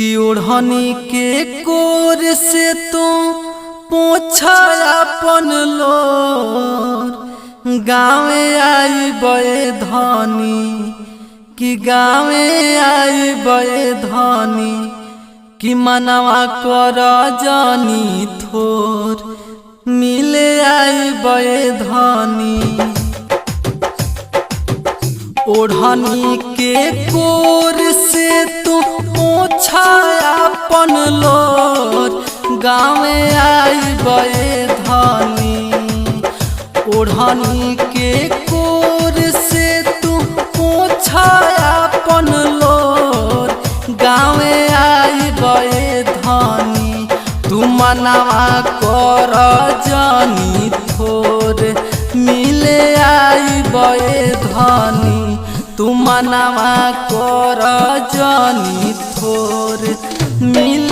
कि ओढ़नी के कोर से तो पोछा अपन लोर गाँवे आई बे धनी कि गाँवे आई बे धनी कि मनवा कर जानी थोर मिले आई बे धनी। ओढ़नी के कोर से तू पोछा अपन लोर गाँवे आई बे धनी। ओढ़नी के कोर से तू पोछा अपन लोर गाँवे आई बे धनी। तू मनवा कर जानी थोर मिले आई बे धनी। तू मनवा कर जानी थोर मिले